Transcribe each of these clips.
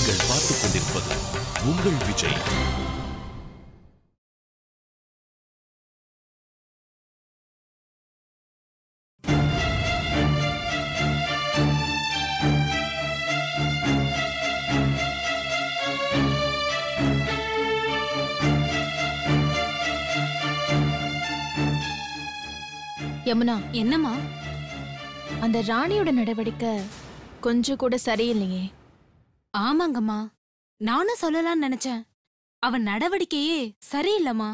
நீங்கள் பார்த்துக் கொண்டிருப்பது உங்கள் விஜய். யமுனா, என்னம்மா? அந்த ராணியோட நடவடிக்கை கொஞ்சம் கூட சரியில்லையே. ஆமாங்கம்மா, நானும் சொல்லலாம்னு நினைச்சேன். அவன் நடவடிக்கையே சரியில்லம்மா.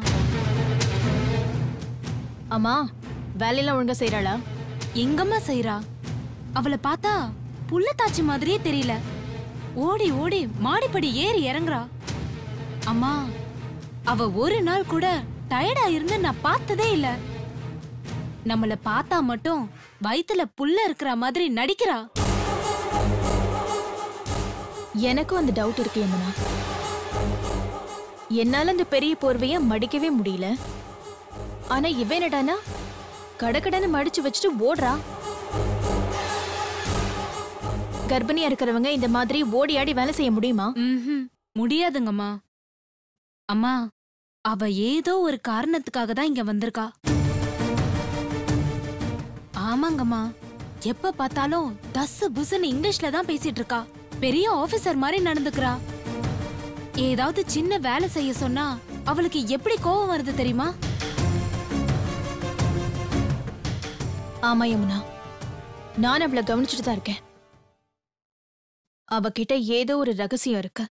அம்மா, வேலையெல்லாம் ஒழுங்கா செய்யறாளா? எங்கம்மா செய்றா? அவளை பார்த்தா புள்ளத்தாச்சி மாதிரியே தெரியல. ஓடி ஓடி மாடிப்படி ஏறி இறங்குறா. அம்மா, அவ ஒரு நாள் கூட டயர்டா இருந்து நான் பார்த்ததே இல்ல. நம்மள பார்த்தா மட்டும் வயித்துல புல்ல இருக்கிற மாதிரி நடிக்கிறா. எனக்கும் அந்த டவுட் இருக்கு யமுனா. என்னால அந்த பெரிய போர்வைய மடிக்கவே முடியல. ஆனா இவ என்னடானா கடகடன்னு மடிச்சு வச்சுட்டு ஓடுறா. கர்ப்பிணியா இருக்கிறவங்க இந்த மாதிரி ஓடி ஆடி வேலை செய்ய முடியுமா? முடியாதுங்கம்மா. அம்மா, அவ ஏதோ ஒரு காரணத்துக்காக தான் இங்க வந்திருக்கா. ஆமாங்கம்மா, எப்ப பார்த்தாலும் தஸ்ஸு புஸ்ஸுன்னு இங்கிலீஷ்ல தான் பேசிட்டு இருக்கா. பெரிய ஆபீசர் மாதிரி நடந்துக்கிறா. ஏதாவது சின்ன வேலை செய்ய சொன்னா அவளுக்கு எப்படி கோபம் வருது தெரியுமா? ஆமா யமுனா, நான் அவளை கவனிச்சுட்டு தான் இருக்கேன். அவகிட்ட ஏதோ ஒரு ரகசியம் இருக்கு.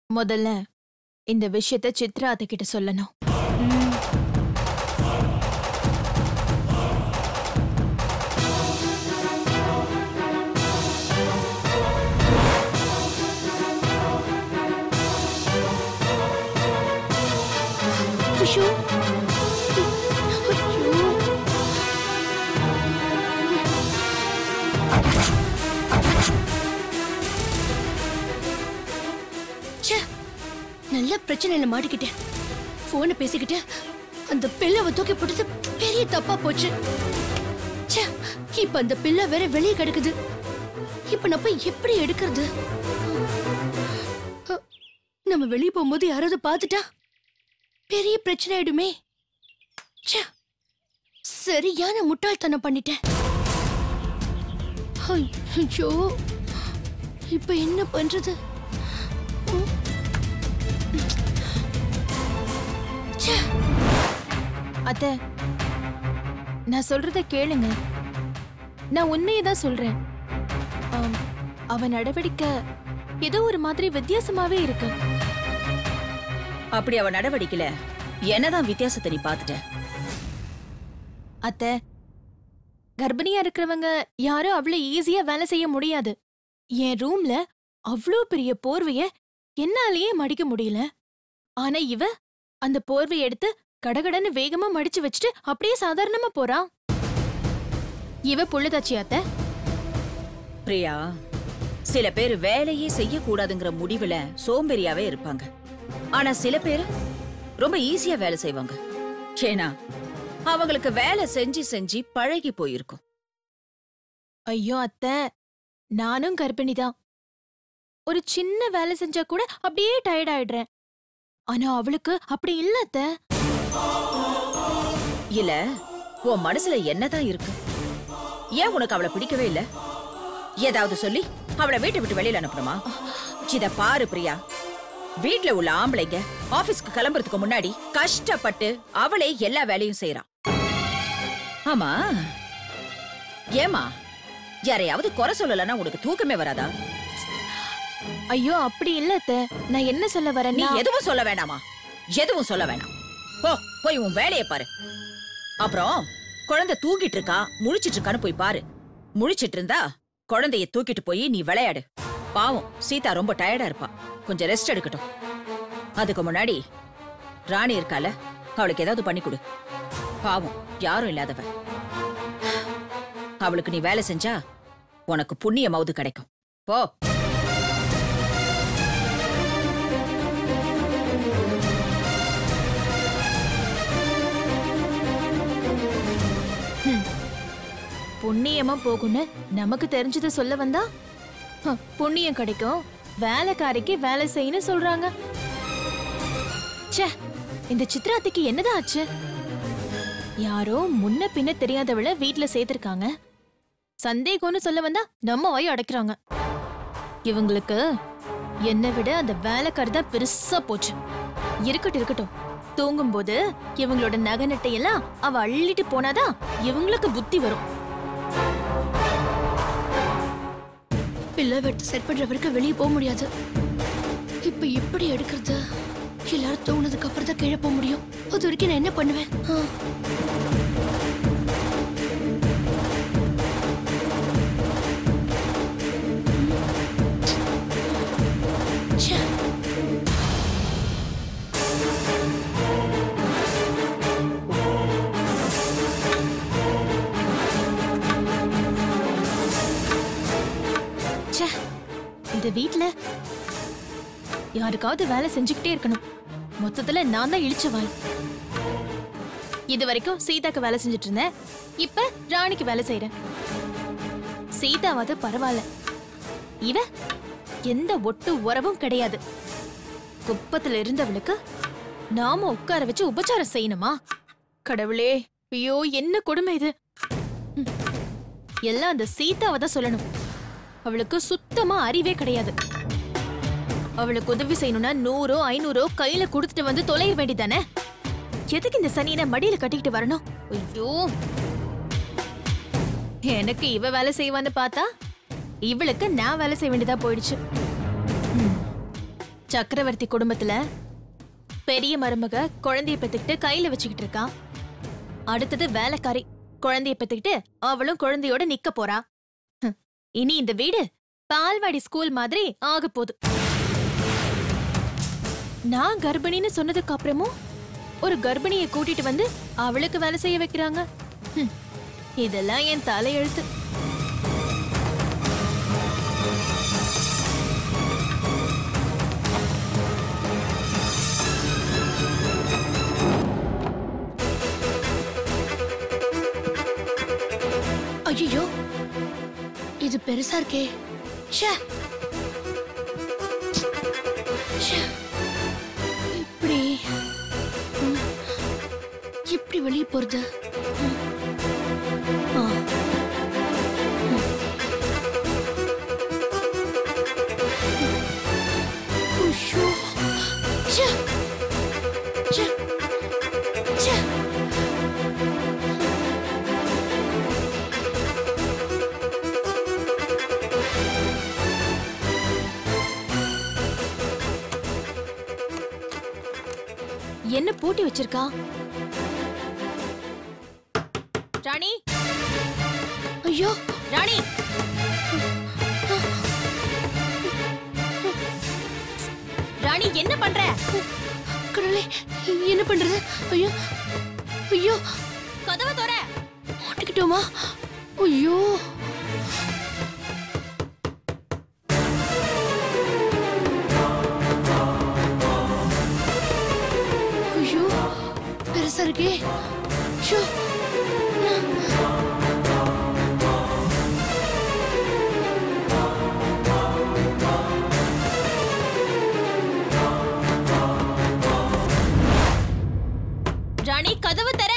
முதல்ல இந்த விஷயத்த சித்ரா அத்தை கிட்ட சொல்லணும். நல்ல பிரச்சனையில மாட்டிக்கிட்டேன். போன பேசிக்கிட்டு அந்த பிள்ளைவை தூக்கி போட்டது பெரிய தப்பா போச்சு. இப்ப அந்த பிள்ளை வேற வெளியே கிடக்குது. இப்ப நான் போய் எப்படி எடுக்கிறது? நம்ம வெளியே போகும்போது யாராவது பார்த்துட்டா பெரிய பிரச்சனை ஆயிடுமே. சரியான முட்டாள்தனம் பண்ணிட்டேன். ஐயோ, இப்ப என்ன பண்றது? அத்தை, நான் சொல்றத கேளுங்க. நான் உண்மையை தான் சொல்றேன். அவன் நடவடிக்கை ஏதோ ஒரு மாதிரி வித்தியாசமாவே இருக்கு. அப்படி அவ நடவடிக்கல, என்னதான் வித்தியாசத்தை நீ பாத்துட்ட? அத்தை, கர்ப்பிணியா இருக்கிறவங்க யாரும் அவ்வளவு ஈஸியா வேலை செய்ய முடியாது. என் ரூம்ல அவ்வளோ பெரிய போர்வைய என்னாலேயே மடிக்க முடியல. ஆனா இவ அந்த போர்வையை எடுத்து கடகடன்னு வேகமா மடிச்சு வச்சுட்டு அப்படியே சாதாரணமா போறா. இவ புள்ளதாச்சி அத்தை. பிரியா, சில பேர் வேலையே செய்யக்கூடாதுங்கிற முடிவுல சோம்பேறியாவே இருப்பாங்க. ஆனா சில பேர் ரொம்ப ஈஸியா வேலை செய்வாங்க. ஏன்னா அவங்களுக்கு வேலை செஞ்சு செஞ்சு பழகி போயிருக்கும். ஐயோ அத்தை, நானும் கர்ப்பிணிதான். ஒரு சின்ன வேலை செஞ்சா கூட அப்படியே டயர்ட் ஆயிடுறேன். ஆனா அவளுக்கு அப்படி இல்ல அத்தை. இல்ல, உன் மனசுல என்னதான் இருக்கு? ஏன் உனக்கு அவளை பிடிக்கவே இல்ல? ஏதாவது சொல்லி அவளை வீட்டை விட்டு வெளியில அனுப்பணுமா? இத பாரு பிரியா, வீட்ல உள்ள ஆம்பளைங்க ஆபீஸ்க்கு கிளம்புறதுக்கு முன்னாடி கஷ்டப்பட்டு அவளே எல்லா வேலையும் செய்யறான். ஆமா, ஏமா யாரையாவது குறை சொல்லலன்னா உனக்கு தூக்கமே வராதா? ஐயோ அப்படி இல்ல அத்தை. நான் என்ன சொல்ல வரேன்? நீ எதுவும் சொல்ல வேணாமா? எதுவும் சொல்ல வேணாம். போ, போய் உன் வேலையை பாரு. அப்புறம் குழந்தை தூங்கிட்டு இருக்கா முழிச்சிட்டு இருக்கான்னு போய் பாரு. முழிச்சிட்டு இருந்தா குழந்தைய தூக்கிட்டு போய் நீ விளையாடு. பாவம், சீதா ரொம்ப டயர்டா இருப்பா. கொஞ்சம் ரெஸ்ட் எடுக்கட்டும். அதுக்கு முன்னாடி ராணி இருக்கால, அவளுக்கு ஏதாவது பண்ணி கொடு. பாவம், யாரும் இல்லாதவ. அவளுக்கு நீ வேலை செஞ்சா உனக்கு புண்ணியமாவது கிடைக்கும். போ. புண்ணியமா போகுன்னு நமக்கு தெரிஞ்சதை சொல்ல வந்தா புண்ணியம் கிடைக்கும், வேலைக்காரிக்கு வேலை செய்யணும் சொல்றாங்க. ச்சே, இந்த சித்ராத்திக்கு என்னதான் ஆச்சு? யாரோ முன்ன பின்ன தெரியாதவள வீட்ல சேர்த்திருக்காங்க. சந்தேகம்னு சொல்ல வந்தா நம்ம வாய் அடைக்கிறாங்க. இவங்களுக்கு என்னை விட அந்த வேலைக்காரி தான் பெருசா போச்சு. இருக்கட்டும், தூங்கும்போது இவங்களோட நகை நட்டையெல்லாம் அவ அள்ளிட்டு போனாதான் இவங்களுக்கு புத்தி வரும். பிள்ளை வெட்டு செட் பண்ற வரைக்கும் வெளியே போக முடியாது. இப்ப எப்படி எடுக்கிறது? எல்லாரும் தூங்கினதுக்கு அப்புறம் தான் கீழே போக முடியும். அது வரைக்கும் நான் என்ன பண்ணுவேன்? இந்த வீட்ல யாருக்காவது வேலை செஞ்சுக்கிட்டே இருக்கணும். மொத்தத்துல நான் தான் இழிச்சவாய். இது வரைக்கும் சீதாக்கு வேலை செஞ்சுட்டு இருந்தேன். இப்ப ராணிக்கு வேலை செய்யறேன். சீதாவாது பரவாயில்ல, இவ எந்த ஒட்டு உறவும் கிடையாது. குப்பத்துல இருந்தவளுக்கு நாம உட்கார வச்சு உபச்சாரம் செய்யணுமா? கடவுளே, ஐயோ என்ன கொடுமை இது! எல்லாம் அந்த சீதாவை தான் சொல்லணும். அவளுக்கு சுத்தமா அறிவே கிடையாது. அவளுக்கு உதவி செய்யணும்னா 100 500 கையில கொடுத்துட்டு வந்து தொலைய வேண்டியதானே? எதுக்கு இந்த சனியனை மடியில கட்டிக்கிட்டு வரணும்? ஐயோ, எனக்கு இவ வேலை செய்வான்னு பார்த்தா இவளுக்கு நான் வேலை செய்ய வேண்டியதா போயிடுச்சு. சக்கரவர்த்தி குடும்பத்துல பெரிய மருமக குழந்தைய பெத்துக்கிட்டு கையில வச்சுக்கிட்டு இருக்கா. அடுத்தது வேலைக்காரி குழந்தைய பெத்துக்கிட்டு அவளும் குழந்தையோட நிக்க போறா. இனி இந்த வீடு பால்வாடி ஸ்கூல் மாதிரி ஆக போகுது. நான் கர்ப்பிணின்னு சொன்னதுக்கு அப்புறமும் ஒரு கர்ப்பிணியை கூட்டிட்டு வந்து அவளுக்கு வேலை செய்ய வைக்கிறாங்க. இதெல்லாம் என் தலையெழுத்து. ஐயோ, இது பெருசா இருக்கே. எப்படி வெளியே போறது? என்ன பூட்டி வச்சிருக்கா? ராணி, ஐயோ ராணி, ராணி என்ன பண்ற? கடவுளே, என்ன பண்றது? ஐயோ ஐயோ, கதவை தோற. மாட்டிக்கிட்டோமா? ஐயோ, ஐயோ பெருசா இருக்கே. ஷோ, ராணி கதவு தர.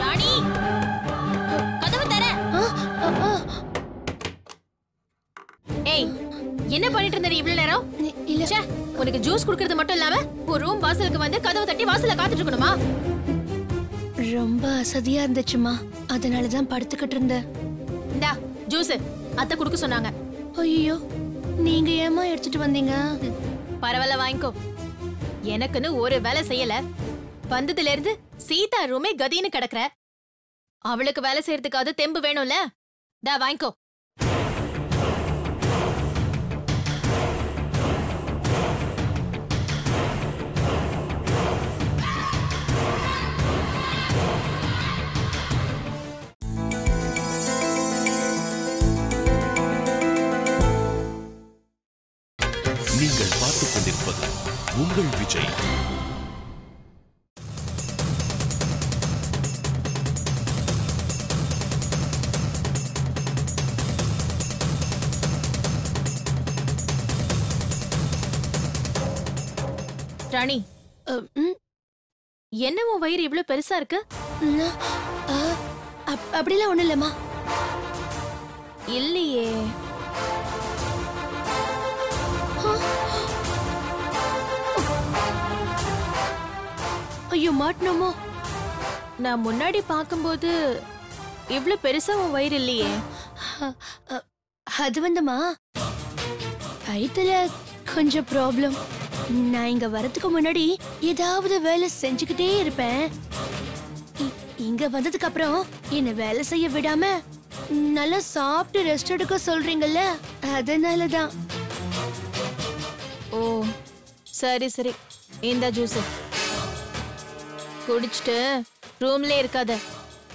ராணி கதவு தர. ஏய், என்ன பண்ணிட்டு இருந்த இவ்வளவு நேரம்? இல்ல, ச்சே, உனக்கு ஜூஸ் குடுக்கிறது மட்டும் இல்லாம ஒரு ரூம் வாசலுக்கு வந்து கதவு தட்டி வாசல்ல காத்துட்டு இருக்கணுமா? ரொம்ப அசதியா இருந்துச்சுமா, அதனாலதான் படுத்துக்கிட்டு இருந்தேன். இந்தா ஜூஸ், அத்தை குடுக்க சொன்னாங்க. ஐயோ, நீங்க ஏமா எடுத்துட்டு வந்தீங்க? பரவாயில்ல, வாங்கிக்கோ. எனக்குன்னு ஒரு வேலை செய்யல. வந்ததுல இருந்து சீதா ரூமே கதின்னு கிடக்குற. அவளுக்கு வேலை செய்யறதுக்காவது தெம்பு வேணும்ல? தா வாங்கிக்கோ. ராணி, ம், என்ன உன் வயிறு இவ்ளோ பெருசா இருக்கு? ந- ஆ, அப்படிலாம் ஒண்ணும் இல்லம்மா. இல்லையே. ஐயோ மாட்டணுமோ? நான் முன்னாடி பாக்கும்போது இவ்ளோ பெருசா உன் வயிறு இல்லையே. அது வந்துமா வயித்துல கொஞ்சம் ப்ராப்ளம். நான் இங்க வரதுக்கு முன்னாடி ஏதாவது வேலை செஞ்சுக்கிட்டே இருப்பேன். இங்க வந்ததுக்கு அப்புறம் என்ன வேலை செய்ய விடாம நல்லா சாப்பிட்டு ரெஸ்ட் எடுக்க சொல்றீங்கல்ல, அதனாலதான். ஓ சரி சரி, இந்த ஜூஸ் குடிச்சிட்டு ரூம்ல இருக்காத,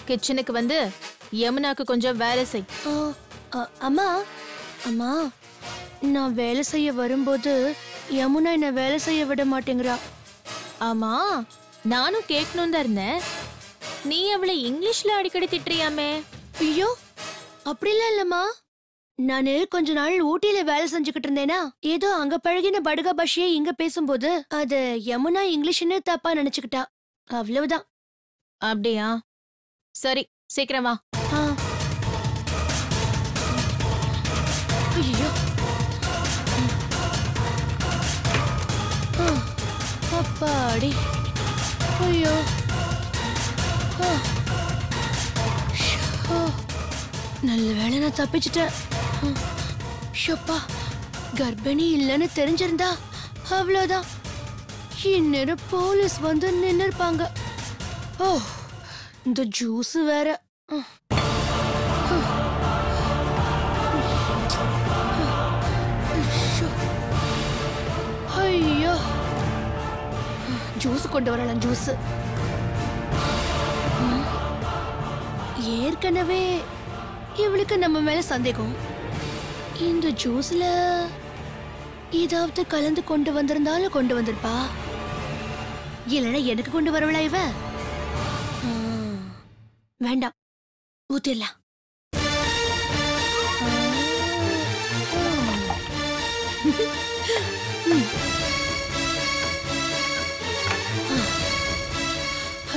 கிச்சனுக்கு வந்து யமுனாக்கு கொஞ்சம் வேலை செய். அம்மா அம்மா, நான் வேலை செய்ய வரும்போது யமுனா என்ன வேலை செய்ய விட மாட்டேங்கிறா. ஆமா, நானும் கேட்கணும் தான் இருந்தேன். நீ அவளை இங்கிலீஷ்ல அடிக்கடி திட்டுறியாமே. ஐயோ அப்படிலாம் இல்லம்மா. நானு கொஞ்ச நாள் ஊட்டியில வேலை செஞ்சுக்கிட்டு இருந்தேனா, ஏதோ அங்க பழகின படுகா பாஷையை இங்க பேசும்போது அது யமுனா இங்கிலீஷ்னு தப்பா நினைச்சுக்கிட்டா, அவ்வளவுதான். அப்படியா? சரி, சீக்கிரம் வா. ஆ. ஐயோ. அப்பாடி. ஐயோ. நல்ல வேளை நான் தப்பிச்சிட்டேன். ஷப்பா, கர்ப்பிணி இல்லைன்னு தெரிஞ்சிருந்தா அவ்வளவுதான். இந்நேரம் போலீஸ் வந்து நின்னு இருப்பாங்க. ஓ, இந்த ஜூஸ் வேற. ஐயோ, ஜூஸ் கொண்டு வரலாம். ஜூஸ் ஏற்கனவே இவளுக்கு நம்ம மேல சந்தேகம். இந்த ஜூஸ்ல ஏதாவது கலந்து கொண்டு வந்திருந்தாலும் கொண்டு வந்திருப்பா, இல்லைன்னா எனக்கு கொண்டு வரவளா இவ? வேண்டாம், ஊத்திடலாம்.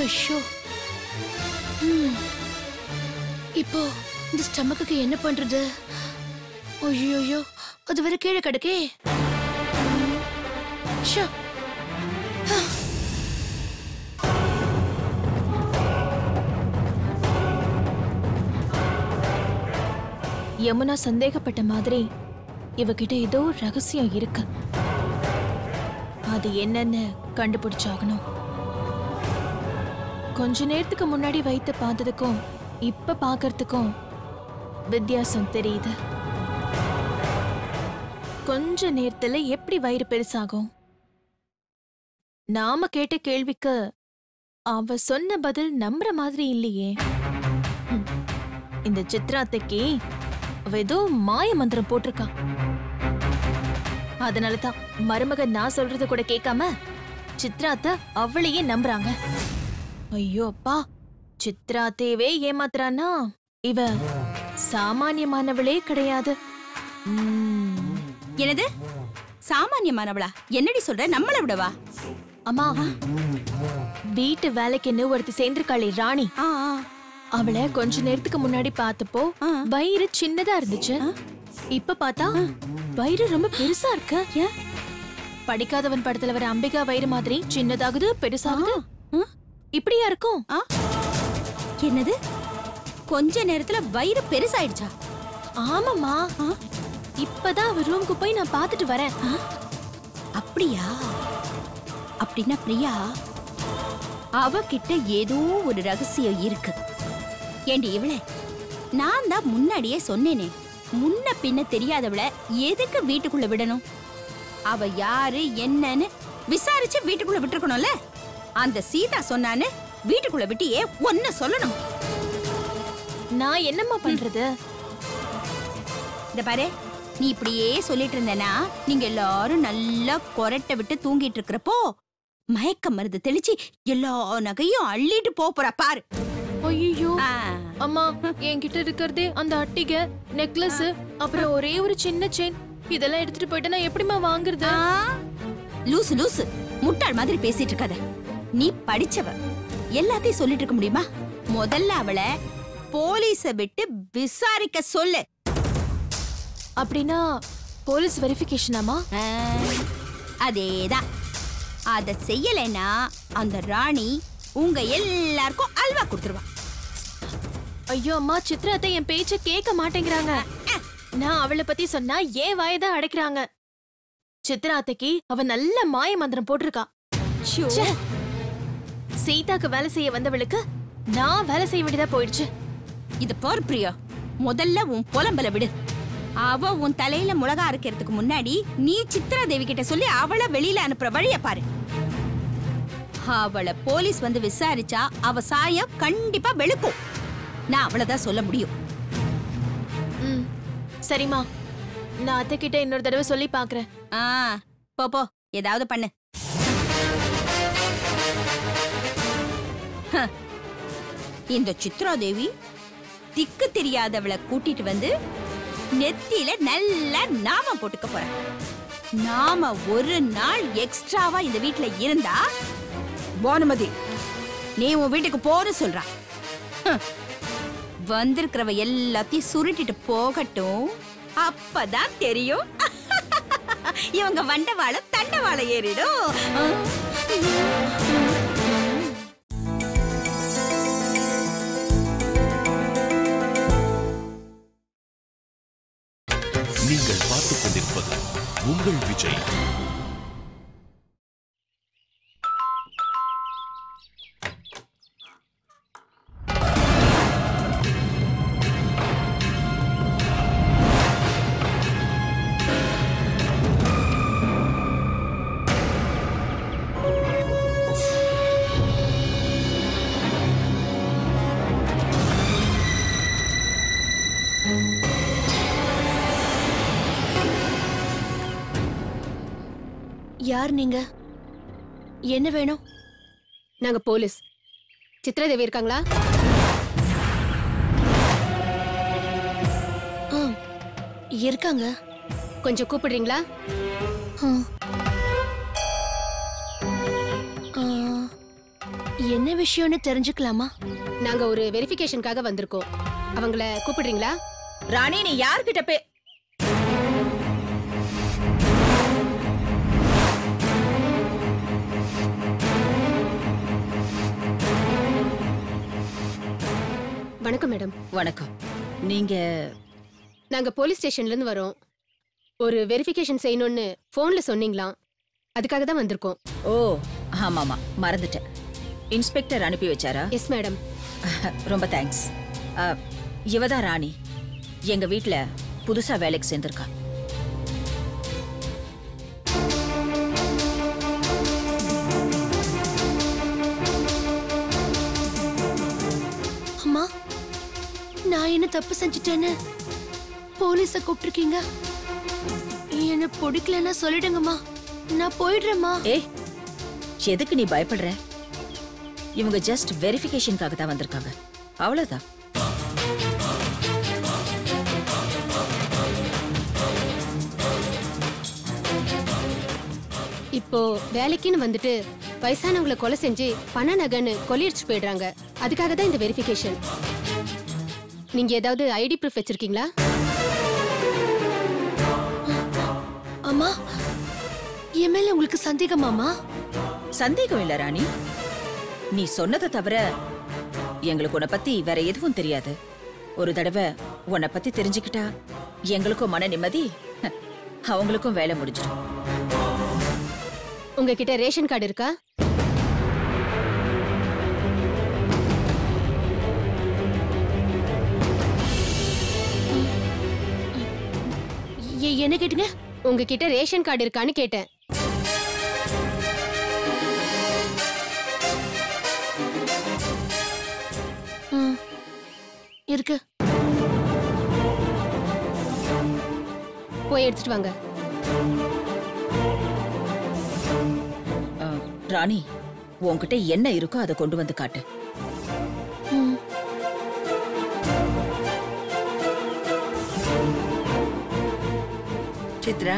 ஐயோ, இப்போ இந்த ஸ்டமக்கு என்ன பண்றது? ஐயோ, அது வேற கீழே கிடக்கே. ஷோ. யமுனா சந்தேகப்பட்ட மாதிரி இவகிட்ட ஏதோ ரகசியம் இருக்கு. அது என்னன்னு கண்டுபிடிச்சாகணும். கொஞ்ச நேரத்துக்கு முன்னாடி வைத்து பார்த்ததுக்கும் இப்ப பாக்கறதுக்கும் வித்தியாசம் தெரியுது. கொஞ்ச நேரத்துல எப்படி வயிறு பெருசாகும்? நாம கேட்ட கேள்விக்கு அவ சொன்ன பதில் நம்புற மாதிரி இல்லையே. இந்த சித்ராத்தைக்கு அவ ஏதோ மாய மந்திரம் போட்டிருக்கா. அதனாலதான் மருமக நான் சொல்றது கூட கேட்காம சித்ராத்த அவளையே நம்புறாங்க. ஐயோ அப்பா, சித்ராத்தேவே ஏமாத்துறானா? இவ சாமானியமானவளே கிடையாது. என்னது சாமானியமானவளா? என்னடி சொல்ற? நம்மள விடவா? அம்மா, வீட்டு வேலைக்குன்னு ஒருத்தி சேர்ந்திருக்காளே ராணி, அவளை கொஞ்ச நேரத்துக்கு முன்னாடி பார்த்தப்போ வயிறு சின்னதா இருந்துச்சு. இப்ப பார்த்தா வயிறு ரொம்ப பெருசா இருக்கு. படிக்காதவன் படத்துல வர அம்பிகா வயிறு மாதிரி சின்னதாகுது பெருசாகுது. இப்படியா இருக்கும்? என்னது கொஞ்ச நேரத்துல வயிறு பெருசாயிடுச்சா? ஆமாமா, இப்பதான் அவ ரூமுக்கு போய் நான் பார்த்துட்டு வரேன். அப்படியா? அப்படின்னா பிரியா அவகிட்ட ஏதோ ஒரு ரகசியம் இருக்கு. ஏண்டி இவளே, நான் தான் முன்னாடியே சொன்னேனே, முன்ன பின்ன தெரியாதவள எதுக்கு வீட்டுக்குள்ள விடணும்? அவ யாரு என்னன்னு விசாரிச்சு வீட்டுக்குள்ள விட்டுருக்கணும்ல. அந்த சீதா சொன்னான்னு வீட்டுக்குள்ள விட்டியே ஒன்ன சொல்லணும். நான் என்னம்மா பண்றது? இந்த பாரு, நீ இப்படியே சொல்லிட்டு இருந்தனா நீங்க எல்லாரும் நல்லா கொரட்டை விட்டு தூங்கிட்டு இருக்கிறப்போ மயக்க மருந்து தெளிச்சு எல்லா நகையும் அள்ளிட்டு போறா பாரு. ஐயோ அம்மா, என்கிட்ட இருக்கிறதே அந்த அட்டிகை, நெக்லஸ், அப்புறம் ஒரே ஒரு சின்ன செயின். இதெல்லாம் எடுத்துட்டு போயிட்டு நான் எப்படிமா வாங்குறது? லூசு லூசு, முட்டாள் மாதிரி பேசிட்டு இருக்காத. நீ படிச்சவ, எல்லாத்தையும் சொல்லிட்டு இருக்க முடியுமா? முதல்ல அவளை போலீஸ விட்டு விசாரிக்க சொல்லு. அப்படின்னா போலீஸ் வெரிஃபிகேஷனாமா? அதேதான். அத செய்யலைன்னா அந்த ராணி உங்க எல்லாருக்கும் அல்வா கொடுத்துருவா. ஐயோ அம்மா, சித்ரா அத்தை என் பேச்ச கேட்க மாட்டேங்கிறாங்க. நான் அவளை பத்தி சொன்னா ஏன் வாயதான் அடைக்கிறாங்க. சித்ரா அத்தைக்கு அவ நல்ல மாய மந்திரம் போட்டிருக்கா. ச்சே. சீதாக்கு வேலை செய்ய வந்தவளுக்கு நான் வேலை செய்ய வேண்டியதா போயிடுச்சு. இது பார் பிரியா, முதல்ல உன் புலம்பல விடு. அவ உன் தலையில முளகா அரைக்கிறதுக்கு முன்னாடி நீ சித்ரா தேவி கிட்ட சொல்லி அவளை வெளியில அனுப்புற வழிய பாரு. அவளை போலீஸ் வந்து விசாரிச்சா அவ சாயம் கண்டிப்பா வெளுக்கும். நான் அவளதான் சொல்ல முடியும். சரிம்மா, நான் அத்தை கிட்ட இன்னொரு தடவை சொல்லி பாக்குறேன். போ ஏதாவது பண்ணு. இந்த சித்ரா தேவி திக்கு தெரியாதவளை கூட்டிட்டு வந்து நெத்தியில நல்ல நாமம் போட்டுக்க போற. நாம ஒரு நாள் எக்ஸ்ட்ராவா இந்த வீட்டுல இருந்தா பானுமதி நீ உன் வீட்டுக்கு போற சொல்றா. வந்திருக்கிறவ எல்லாத்தையும் சுருட்டிட்டு போகட்டும், அப்பதான் தெரியும் இவங்க வண்டவாள தண்டவாள ஏறிடும். நீங்கள் பார்த்துக் கொண்டிருப்பது உங்கள் விஜய். யார் நீங்க? என்ன வேணும்? நாங்க போலீஸ். சித்ரா தேவி இருக்காங்களா? இருக்காங்க. கொஞ்சம் கூப்பிடுறீங்களா? என்ன விஷயம்னு தெரிஞ்சுக்கலாமா? நாங்க ஒரு வெரிஃபிகேஷனுக்காக வந்திருக்கோம். அவங்கள கூப்பிடுறீங்களா? ராணி, நீ யார்கிட்ட வணக்கம் மேடம். வணக்கம். நீங்க? நாங்க போலீஸ் ஸ்டேஷன்ல இருந்து வரோம். ஒரு வெரிஃபிகேஷன் செய்யணும்னு போன்ல சொன்னீங்களாம், அதுக்காக தான் வந்திருக்கோம். ஓ ஆமாமா, மறந்துட்டேன். இன்ஸ்பெக்டர் அனுப்பி வச்சாரா? Yes madam. ரொம்ப தேங்க்ஸ். இவதான் ராணி, எங்க வீட்ல புதுசா வேலைக்கு சேர்ந்திருக்கா. அம்மா, நான் என்ன தப்பு செஞ்சுட்டேன்னு போலீஸ கூப்பிட்டுருக்கீங்க. என்ன பிடிக்கலன்னா சொல்லிடுங்கம்மா, நான் போயிடுறேம்மா. ஏய், எதுக்கு நீ பயப்படுற? இவங்க ஜஸ்ட் வெரிஃபிகேஷனுக்காக தான் வந்திருக்காங்க, அவ்வளவுதான். இப்போ வேலைக்குன்னு வந்துட்டு வயசானவங்களை கொலை செஞ்சு பண நகைன்னு கொள்ளையடிச்சு போயிடுறாங்க. அதுக்காக தான் இந்த வெரிஃபிகேஷன். நீங்க ஏதாவது ஐடி ப்ரூஃப் வச்சிருக்கீங்களா? அம்மா, என் மேல உங்களுக்கு சந்தேகமாமா? சந்தேகம் இல்ல ராணி, நீ சொன்னதை தவிர எங்களுக்கு உன்னை பத்தி வேற எதுவும் தெரியாது. ஒரு தடவை உன்னை பத்தி தெரிஞ்சுக்கிட்டா எங்களுக்கும் மன நிம்மதி, அவங்களுக்கும் வேலை முடிஞ்சிடும். உங்ககிட்ட ரேஷன் கார்டு இருக்கா? என்ன கேட்டுங்க? உங்ககிட்ட ரேஷன் கார்டு இருக்கான்னு கேட்டேன். இருக்கு. போய் எடுத்துட்டு வாங்க. ராணி, உன்கிட்ட என்ன இருக்கோ அதை கொண்டு வந்து காட்டு. சித்ரா,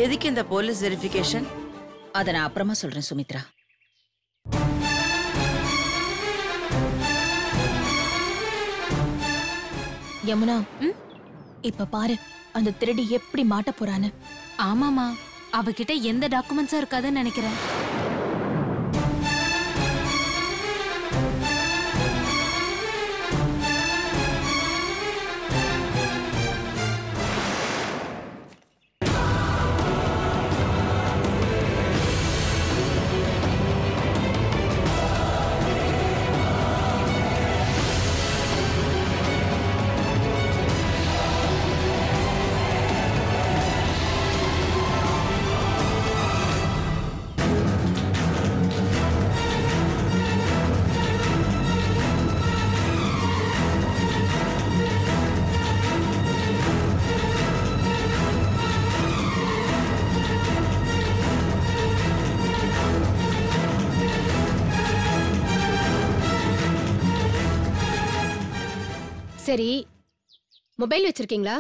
எதுக்கு இந்த போலீஸ் வெரிஃபிகேஷன்? அத நான் அப்புறமா சொல்றேன் சுமித்ரா. யமுனா, இப்ப பாரு அந்த திருடி எப்படி மாட்ட போறான்னு. ஆமாமா, அவகிட்ட எந்த டாக்குமெண்ட்ஸும் இருக்காதுன்னு நினைக்கிறேன். சரி, மொபைல் வச்சிருக்கீங்களா?